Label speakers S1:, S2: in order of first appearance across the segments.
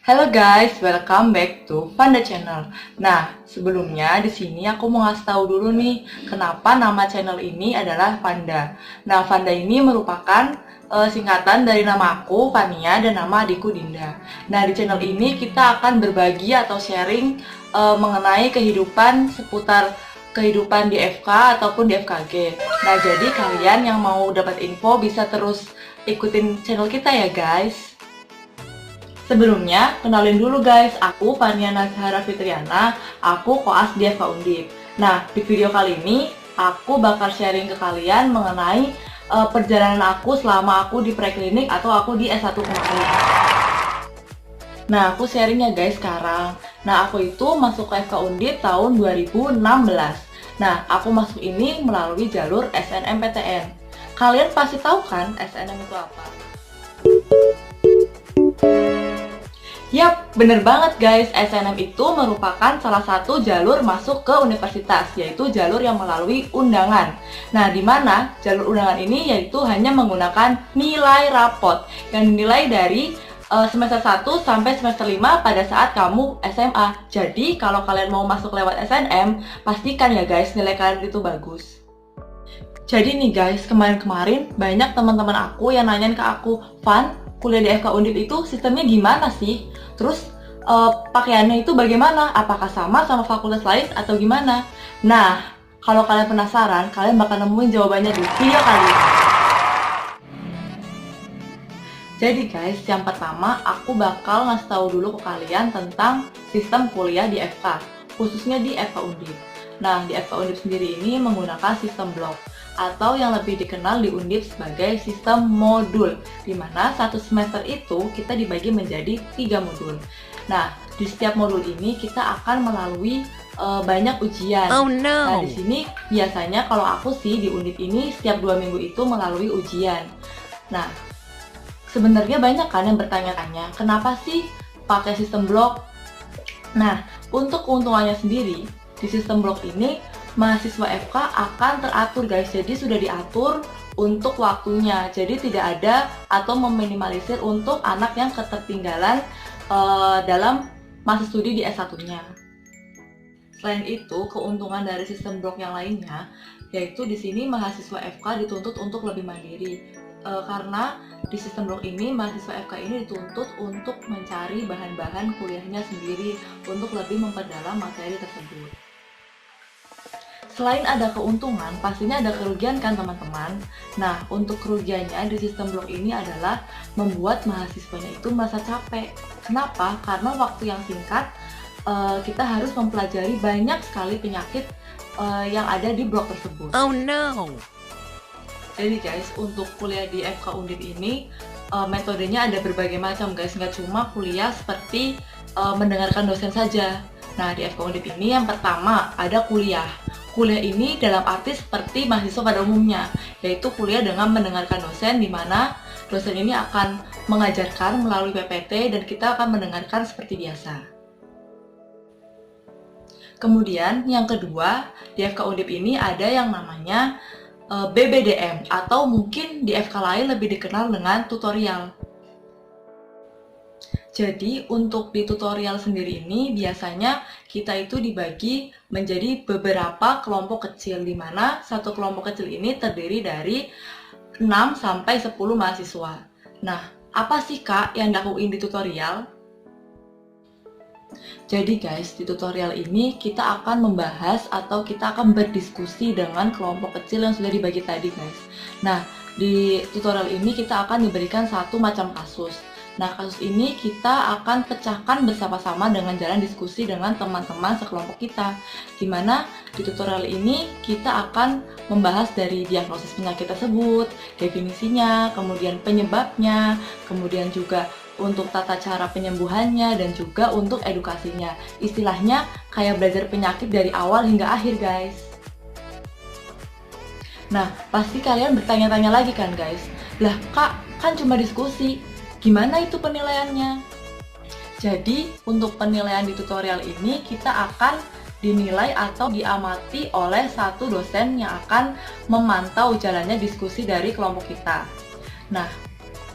S1: Halo guys, welcome back to Vanda Channel. Nah, sebelumnya di sini aku mau ngasih tahu dulu nih, kenapa nama channel ini adalah Vanda. Nah, Vanda ini merupakan singkatan dari nama aku, Vania, dan nama adikku Dinda. Nah, di channel ini kita akan berbagi atau sharing mengenai kehidupan seputar kehidupan di FK ataupun di FKG. Nah, jadi kalian yang mau dapat info bisa terus ikutin channel kita ya guys. Sebelumnya, kenalin dulu guys, aku Fania Nazhara Fitriana, aku koas di FK Undip. Nah, di video kali ini, aku bakal sharing ke kalian mengenai perjalanan aku selama aku di preklinik atau aku di S1 kemarin. Nah, aku sharing ya guys sekarang. Nah, aku itu masuk ke FK Undip tahun 2016. Nah, aku masuk ini melalui jalur SNMPTN. Kalian pasti tahu kan SNM itu apa? Yap, bener banget guys, SNM itu merupakan salah satu jalur masuk ke universitas, yaitu jalur yang melalui undangan. Nah, di mana jalur undangan ini yaitu hanya menggunakan nilai rapot yang dinilai dari semester 1 sampai semester 5 pada saat kamu SMA. Jadi, kalau kalian mau masuk lewat SNM, pastikan ya guys, nilai kalian itu bagus. Jadi nih guys, kemarin-kemarin banyak teman-teman aku yang nanyain ke aku, Van, kuliah di FK Undip itu sistemnya gimana sih? Terus pakaiannya itu bagaimana? Apakah sama fakultas lain atau gimana? Nah, kalau kalian penasaran, kalian bakal nemuin jawabannya di video kali ini. Jadi guys, yang pertama aku bakal ngasih tahu dulu ke kalian tentang sistem kuliah di FK, khususnya di FK Undip. Nah, di FK Undip sendiri ini menggunakan sistem blok, atau yang lebih dikenal di Undip sebagai sistem modul, di mana satu semester itu kita dibagi menjadi 3 modul. Nah, di setiap modul ini kita akan melalui banyak ujian.
S2: Oh no.
S1: Nah, di sini biasanya kalau aku sih di Undip ini setiap 2 minggu itu melalui ujian. Nah, sebenarnya banyak kan yang bertanya-tanya, kenapa sih pakai sistem blok? Nah, untuk keuntungannya sendiri, di sistem blok ini mahasiswa FK akan teratur guys, jadi sudah diatur untuk waktunya, jadi tidak ada atau meminimalisir untuk anak yang ketertinggalan dalam masa studi di S1-nya. Selain itu, keuntungan dari sistem blok yang lainnya, yaitu di sini mahasiswa FK dituntut untuk lebih mandiri, karena di sistem blok ini mahasiswa FK ini dituntut untuk mencari bahan-bahan kuliahnya sendiri untuk lebih memperdalam materi tersebut. Selain ada keuntungan, pastinya ada kerugian kan teman-teman? Nah, untuk kerugiannya di sistem blok ini adalah membuat mahasiswanya itu merasa capek. Kenapa? Karena waktu yang singkat, kita harus mempelajari banyak sekali penyakit yang ada di blok tersebut.
S2: Oh no.
S1: Jadi guys, untuk kuliah di FK Undip ini, metodenya ada berbagai macam guys, nggak cuma kuliah seperti mendengarkan dosen saja. Nah, di FK Undip ini yang pertama ada kuliah. Kuliah ini dalam arti seperti mahasiswa pada umumnya, yaitu kuliah dengan mendengarkan dosen, di mana dosen ini akan mengajarkan melalui PPT dan kita akan mendengarkan seperti biasa. Kemudian yang kedua, di FK Undip ini ada yang namanya BBDM, atau mungkin di FK lain lebih dikenal dengan tutorial. Jadi untuk di tutorial sendiri ini biasanya kita itu dibagi menjadi beberapa kelompok kecil, di mana satu kelompok kecil ini terdiri dari 6 sampai 10 mahasiswa. Nah, apa sih Kak yang dilakuin di tutorial? Jadi guys, di tutorial ini kita akan membahas atau kita akan berdiskusi dengan kelompok kecil yang sudah dibagi tadi guys. Nah, di tutorial ini kita akan diberikan satu macam kasus. Nah, kasus ini kita akan pecahkan bersama-sama dengan jalan diskusi dengan teman-teman sekelompok kita. Dimana di tutorial ini kita akan membahas dari diagnosis penyakit tersebut, definisinya, kemudian penyebabnya, kemudian juga untuk tata cara penyembuhannya, dan juga untuk edukasinya. Istilahnya kayak belajar penyakit dari awal hingga akhir guys. Nah, pasti kalian bertanya-tanya lagi kan guys, lah Kak, kan cuma diskusi, gimana itu penilaiannya? Jadi, untuk penilaian di tutorial ini kita akan dinilai atau diamati oleh satu dosen yang akan memantau jalannya diskusi dari kelompok kita. Nah,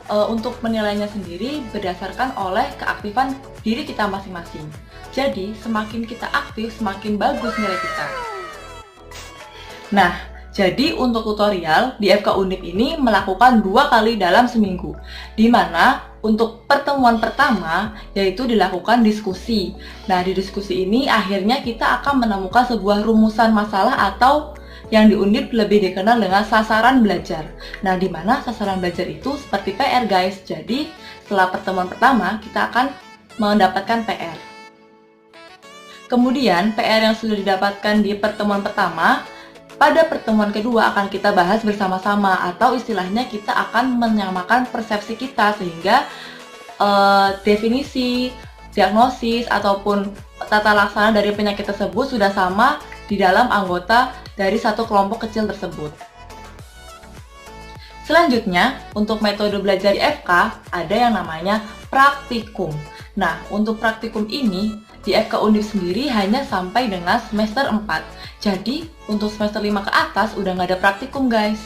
S1: untuk menilainya sendiri berdasarkan oleh keaktifan diri kita masing-masing. Jadi, semakin kita aktif, semakin bagus nilai kita. Nah, jadi untuk tutorial di FK Undip ini melakukan 2 kali dalam seminggu, di mana untuk pertemuan pertama yaitu dilakukan diskusi. Nah, di diskusi ini akhirnya kita akan menemukan sebuah rumusan masalah atau yang di Undip lebih dikenal dengan sasaran belajar. Nah, di mana sasaran belajar itu seperti PR guys. Jadi, setelah pertemuan pertama kita akan mendapatkan PR. Kemudian, PR yang sudah didapatkan di pertemuan pertama pada pertemuan kedua akan kita bahas bersama-sama, atau istilahnya kita akan menyamakan persepsi kita sehingga definisi, diagnosis, ataupun tata laksana dari penyakit tersebut sudah sama di dalam anggota dari satu kelompok kecil tersebut. Selanjutnya, untuk metode belajar di FK ada yang namanya praktikum. Nah, untuk praktikum ini di FK Undip sendiri hanya sampai dengan semester 4. Jadi, untuk semester 5 ke atas udah nggak ada praktikum, guys.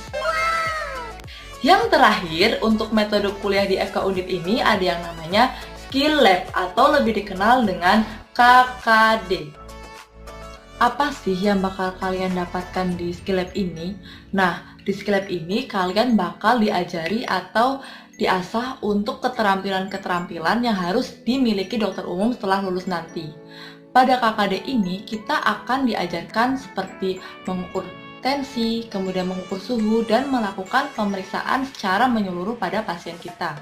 S1: Yang terakhir, untuk metode kuliah di FK Undip ini ada yang namanya Skill Lab atau lebih dikenal dengan KKD. Apa sih yang bakal kalian dapatkan di Skill Lab ini? Nah, di Skill Lab ini kalian bakal diajari atau diasah untuk keterampilan-keterampilan yang harus dimiliki dokter umum setelah lulus nanti. Pada KKD ini, kita akan diajarkan seperti mengukur tensi, kemudian mengukur suhu, dan melakukan pemeriksaan secara menyeluruh pada pasien kita.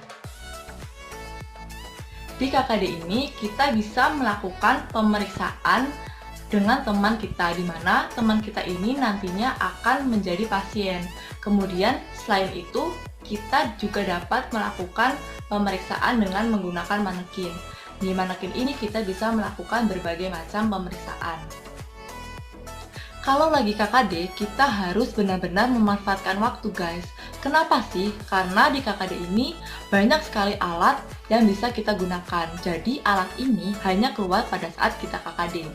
S1: Di KKD ini, kita bisa melakukan pemeriksaan dengan teman kita, di mana teman kita ini nantinya akan menjadi pasien. Kemudian, selain itu, kita juga dapat melakukan pemeriksaan dengan menggunakan manekin. Di manekin ini kita bisa melakukan berbagai macam pemeriksaan. Kalau lagi KKD, kita harus benar-benar memanfaatkan waktu guys. Kenapa sih? Karena di KKD ini banyak sekali alat yang bisa kita gunakan. Jadi alat ini hanya keluar pada saat kita KKD.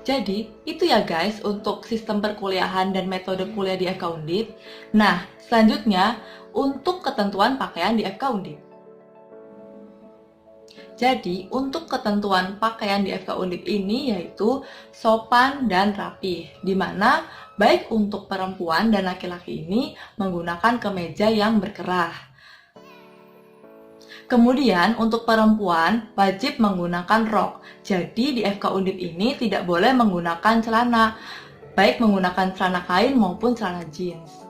S1: Jadi, itu ya guys untuk sistem perkuliahan dan metode kuliah di FK Undip. Nah, selanjutnya untuk ketentuan pakaian di FK Undip. Jadi, untuk ketentuan pakaian di FK Undip ini yaitu sopan dan rapih, di mana baik untuk perempuan dan laki-laki ini menggunakan kemeja yang berkerah. Kemudian, untuk perempuan wajib menggunakan rok. Jadi, di FK Undip ini tidak boleh menggunakan celana, baik menggunakan celana kain maupun celana jeans.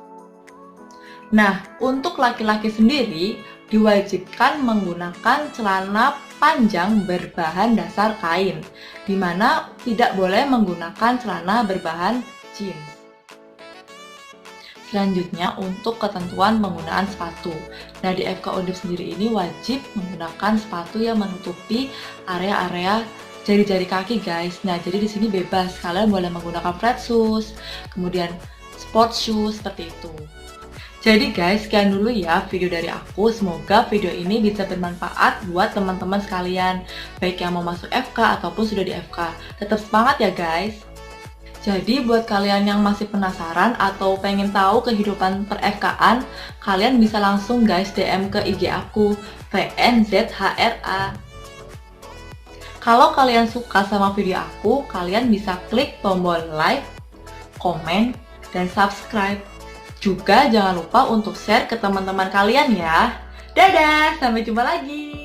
S1: Nah, untuk laki-laki sendiri diwajibkan menggunakan celana panjang berbahan dasar kain, di mana tidak boleh menggunakan celana berbahan jeans. Selanjutnya, untuk ketentuan penggunaan sepatu. Nah, di FK Undip sendiri ini wajib menggunakan sepatu yang menutupi area-area jari-jari kaki, guys. Nah, jadi di sini bebas, kalian boleh menggunakan flat shoes, kemudian sport shoes seperti itu. Jadi guys, sekian dulu ya video dari aku. Semoga video ini bisa bermanfaat buat teman-teman sekalian, baik yang mau masuk FK ataupun sudah di FK. Tetap semangat ya guys. Jadi buat kalian yang masih penasaran atau pengen tahu kehidupan per FK-an, kalian bisa langsung guys DM ke IG aku, VNZHRA. Kalau kalian suka sama video aku, kalian bisa klik tombol like, komen, dan subscribe. Juga jangan lupa untuk share ke teman-teman kalian ya. Dadah, sampai jumpa lagi.